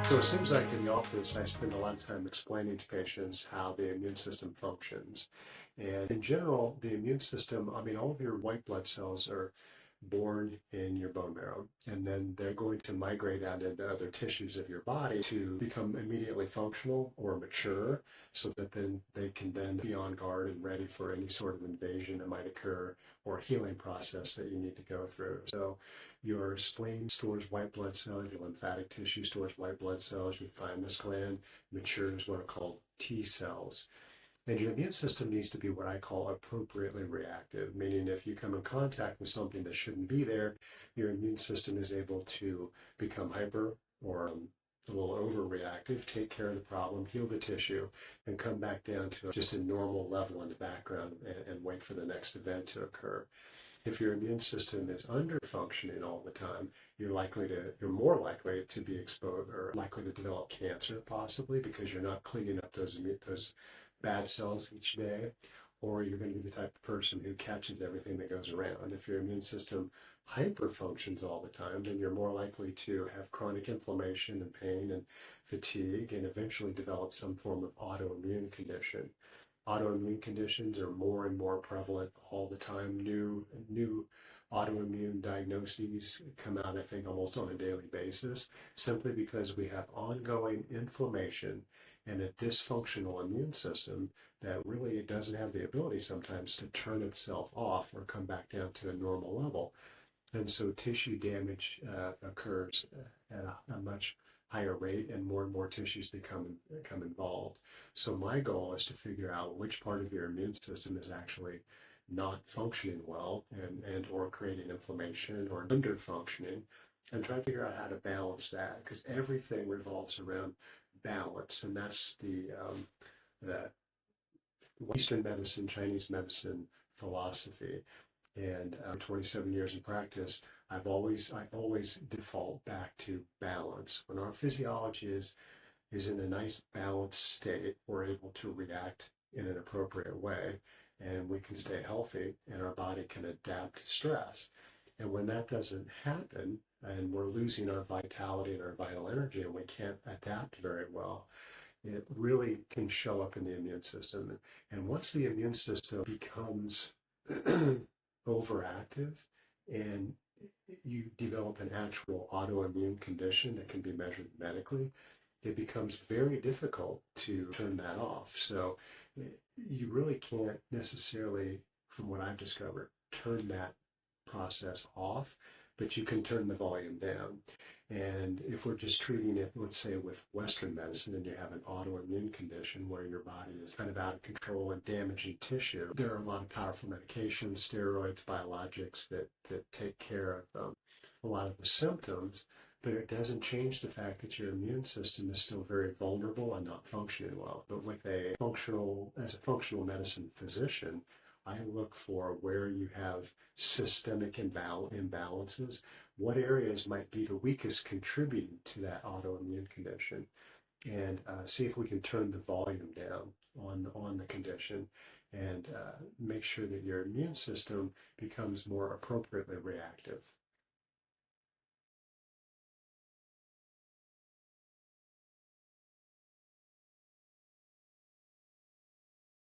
So it seems like in the office, I spend a lot of time explaining to patients how the immune system functions. And in general, the immune system, all of your white blood cells are born in your bone marrow, and then they're going to migrate out into other tissues of your body to become immediately functional or mature, so that then they can then be on guard and ready for any sort of invasion that might occur or healing process that you need to go through. So your spleen stores white blood cells, your lymphatic tissue stores white blood cells, your thymus gland matures what are called T cells. And your immune system needs to be what I call appropriately reactive, meaning if you come in contact with something that shouldn't be there, your immune system is able to become hyper or a little overreactive, take care of the problem, heal the tissue, and come back down to just a normal level in the background and wait for the next event to occur. If your immune system is under functioning all the time, you're more likely to be exposed or likely to develop cancer, possibly because you're not cleaning up those bad cells each day, or you're going to be the type of person who catches everything that goes around. If your immune system hyper functions all the time, then you're more likely to have chronic inflammation and pain and fatigue and eventually develop some form of autoimmune condition. Autoimmune conditions are more and more prevalent all the time. New autoimmune diagnoses come out, I think, almost on a daily basis, simply because we have ongoing inflammation and a dysfunctional immune system that really doesn't have the ability sometimes to turn itself off or come back down to a normal level. And so tissue damage occurs at a much higher rate, and more tissues become involved. So my goal is to figure out which part of your immune system is actually not functioning well and or creating inflammation or under functioning, and try to figure out how to balance that, because everything revolves around balance. And that's the Eastern medicine, Chinese medicine philosophy. And 27 years in practice, I always default back to balance. When our physiology is in a nice balanced state, we're able to react in an appropriate way, and we can stay healthy, and our body can adapt to stress. And when that doesn't happen, and we're losing our vitality and our vital energy, and we can't adapt very well, it really can show up in the immune system. And once the immune system becomes overactive and you develop an actual autoimmune condition that can be measured medically, it becomes very difficult to turn that off. So you really can't necessarily, from what I've discovered, turn that process off, but you can turn the volume down. And if we're just treating it, let's say with Western medicine, and you have an autoimmune condition where your body is kind of out of control and damaging tissue, there are a lot of powerful medications, steroids, biologics that take care of a lot of the symptoms, but it doesn't change the fact that your immune system is still very vulnerable and not functioning well. But as a functional medicine physician, I look for where you have systemic imbalances, what areas might be the weakest contributing to that autoimmune condition, and see if we can turn the volume down on the condition, and make sure that your immune system becomes more appropriately reactive.